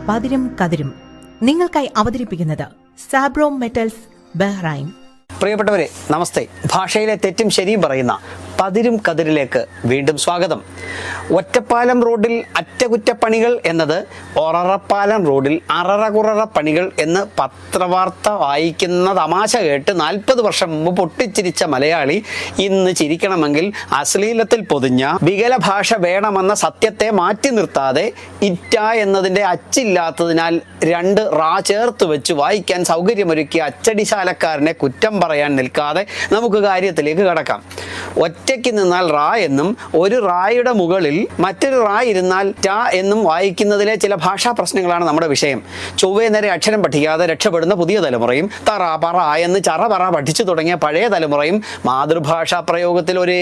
പതിരും കതിരും നിങ്ങൾക്കായി അവതരിപ്പിക്കുന്നത് സാബ്രോം metals Bahrain. പ്രിയപ്പെട്ടവരെ, നമസ്തേ. ഭാഷയിലെ തെറ്റും ശരിയും പറയുന്ന പതിരും കതിരിലേക്ക് വീണ്ടും സ്വാഗതം. ഒറ്റപ്പാലം റോഡിൽ അറ്റകുറ്റപ്പണികൾ എന്നത് ഒററപ്പാലം റോഡിൽ അററകുററ പണികൾ എന്ന് പത്രവാർത്ത വായിക്കുന്ന തമാശ കേട്ട് 40 വർഷം മുമ്പ് പൊട്ടിച്ചിരിച്ച മലയാളി ഇന്ന് ചിരിക്കണമെങ്കിൽ അശ്ലീലത്തിൽ പൊതിഞ്ഞ വികല ഭാഷ വേണമെന്ന സത്യത്തെ മാറ്റി നിർത്താതെ ഇറ്റ എന്നതിൻ്റെ അച്ചില്ലാത്തതിനാൽ 2 റാ ചേർത്ത് വെച്ച് വായിക്കാൻ സൗകര്യമൊരുക്കിയ അച്ചടിശാലക്കാരനെ കുറ്റം പറയാൻ നിൽക്കാതെ നമുക്ക് കാര്യത്തിലേക്ക് കടക്കാം. ഒറ്റയ്ക്ക് നിന്നാൽ റാ എന്നും ഒരു റായുടെ മുകളിൽ മറ്റൊരു റാ ഇരുന്നാൽ ടാ എന്നും വായിക്കുന്നതിലെ ചില ഭാഷാ പ്രശ്നങ്ങളാണ് നമ്മുടെ വിഷയം. ചൊവ്വേ നേരെ അക്ഷരം പഠിക്കാതെ രക്ഷപ്പെടുന്ന പുതിയ തലമുറയും തറ പറ എന്ന് ചറ പറ പഠിച്ചു തുടങ്ങിയ പഴയ തലമുറയും മാതൃഭാഷാ പ്രയോഗത്തിൽ ഒരേ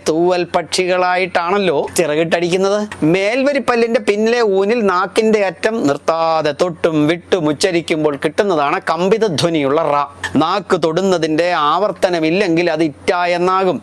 തൂവൽ പക്ഷികളായിട്ടാണല്ലോ ചിറകിട്ടടിക്കുന്നത്. മേൽവരിപ്പല്ലിന്റെ പിന്നിലെ ഊനിൽ നാക്കിന്റെ അറ്റം നിർത്താതെ തൊട്ടും വിട്ടും ഉച്ചരിക്കുമ്പോൾ കിട്ടുന്നതാണ് കമ്പിത ധ്വനിയുള്ള റാ. നാക്ക് തൊടുന്നതിന്റെ ആവർത്തനമില്ലെങ്കിൽ അത് ഇറ്റ എന്നാകും.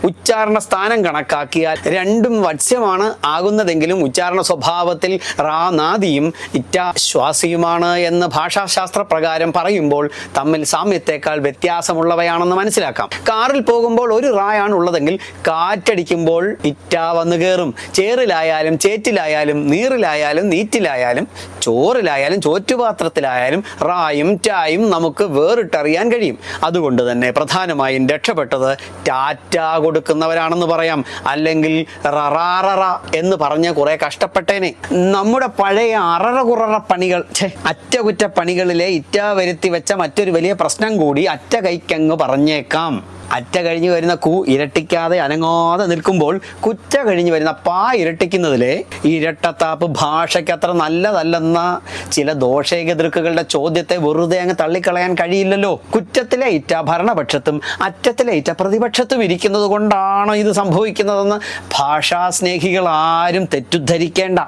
ഉച്ചാരണ സ്ഥാനം കണക്കാക്കിയാൽ രണ്ടും വത്സ്യമാണ് ആകുന്നതെങ്കിലും ഉച്ചാരണ സ്വഭാവത്തിൽ റാ നാദിയും ഇറ്റ ശ്വാസിയുമാണ് എന്ന് ഭാഷാശാസ്ത്ര പ്രകാരം പറയുമ്പോൾ തമ്മിൽ സാമ്യത്തെക്കാൾ വ്യത്യാസമുള്ളവയാണെന്ന് മനസ്സിലാക്കാം. കാറിൽ പോകുമ്പോൾ ഒരു റായാണ് ഉള്ളതെങ്കിൽ കാറ്റടിക്കുമ്പോൾ ഇറ്റ വന്നു കയറും. ചേറിലായാലും ചേറ്റിലായാലും നീറിലായാലും നീറ്റിലായാലും ചോറിലായാലും ചോറ്റുപാത്രത്തിലായാലും റായും ടായും നമുക്ക് വേറിട്ടറിയാൻ കഴിയും. അതുകൊണ്ട് തന്നെ പ്രധാനമായും രക്ഷപ്പെട്ടത് ടാറ്റ കൊടുക്കുന്നവരാണെന്ന് പറയാം. അല്ലെങ്കിൽ ററാററ എന്ന് പറഞ്ഞ് കുറെ കഷ്ടപ്പെട്ടേനെ. നമ്മുടെ പഴയ അററകുററ പണികൾ, അറ്റകുറ്റപ്പണികളിലെ ഇറ്റ വരുത്തി വെച്ച മറ്റൊരു വലിയ പ്രശ്നം കൂടി അറ്റ കൈക്കങ്ങ് പറഞ്ഞേക്കാം. അറ്റ കഴിഞ്ഞ് വരുന്ന കു ഇരട്ടിക്കാതെ അനങ്ങാതെ നിൽക്കുമ്പോൾ കുറ്റ കഴിഞ്ഞ് വരുന്ന പാ ഇരട്ടിക്കുന്നതിലെ ഇരട്ടത്താപ്പ് ഭാഷയ്ക്ക് അത്ര നല്ലതല്ലെന്ന ചില ദോഷേകദൃക്കുകളുടെ ചോദ്യത്തെ വെറുതെ അങ്ങ് തള്ളിക്കളയാൻ കഴിയില്ലല്ലോ. കുറ്റത്തിലെ ഇറ്റ ഭരണപക്ഷത്തും അറ്റത്തിലെ ഇറ്റ പ്രതിപക്ഷത്തും ഇരിക്കുന്നത് കൊണ്ടാണോ ഇത് സംഭവിക്കുന്നതെന്ന് ഭാഷാസ്നേഹികൾ ആരും തെറ്റുദ്ധരിക്കേണ്ട.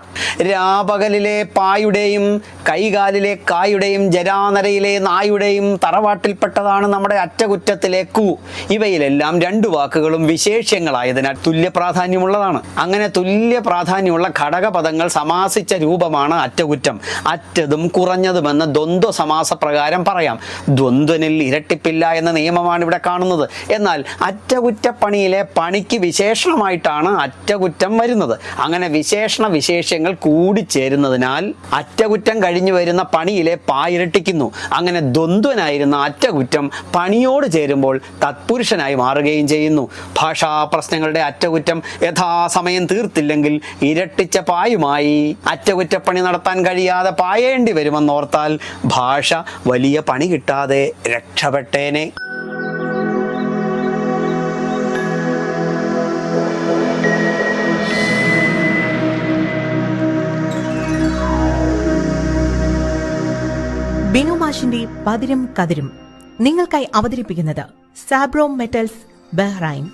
രാപകലിലെ പായുടെയും കൈകാലിലെ കായുടെയും ജരാനരയിലെ നായുടെയും തറവാട്ടിൽപ്പെട്ടതാണ് നമ്മുടെ അറ്റകുറ്റത്തിലെ കു. ഇവയിലെല്ലാം 2 വാക്കുകളും വിശേഷ്യങ്ങളായതിനാൽ തുല്യ പ്രാധാന്യമുള്ളതാണ്. അങ്ങനെ തുല്യ പ്രാധാന്യമുള്ള ഘടകപദങ്ങൾ സമാസിച്ച രൂപമാണ് അറ്റകുറ്റം. അറ്റതും കുറഞ്ഞതുമെന്ന് ദ്വന്ദ്വ സമാസ പ്രകാരം പറയാം. ദ്വന്ദ്വനിൽ ഇരട്ടിപ്പില്ല എന്ന നിയമമാണ് ഇവിടെ കാണുന്നത്. എന്നാൽ അറ്റകുറ്റപ്പണിയിലെ പണിക്ക് വിശേഷണമായിട്ടാണ് അറ്റകുറ്റം വരുന്നത്. അങ്ങനെ വിശേഷണ വിശേഷ്യങ്ങൾ കൂടിച്ചേരുന്നതിനാൽ അറ്റകുറ്റം കഴിഞ്ഞു വരുന്ന പണിയിലെ പാ ഇരട്ടിക്കുന്നു. അങ്ങനെ ദ്വന്ദ്വനായിരുന്ന അറ്റകുറ്റം പണിയോട് ചേരുമ്പോൾ തത്പുരുഷനായി മാറുകയും ചെയ്യുന്നു. ഭാഷാ പ്രശ്നങ്ങളുടെ അറ്റകുറ്റം യഥാസമയം തീർത്തില്ലെങ്കിൽ ഇരട്ടിച്ച പായുമായി അറ്റകുറ്റപ്പണി നടത്താൻ കഴിയാതെ പായേണ്ടി വരുമെന്നോർത്താൽ ഭാഷ വലിയ പണി കിട്ടാതെ രക്ഷപ്പെട്ടേനെ. ബിനു മാഷിന്റെ പതിരും കതിരും നിങ്ങൾക്കായി അവതരിപ്പിക്കുന്നത് സാബ്രോം മെറ്റൽസ് ബഹ്റൈൻ.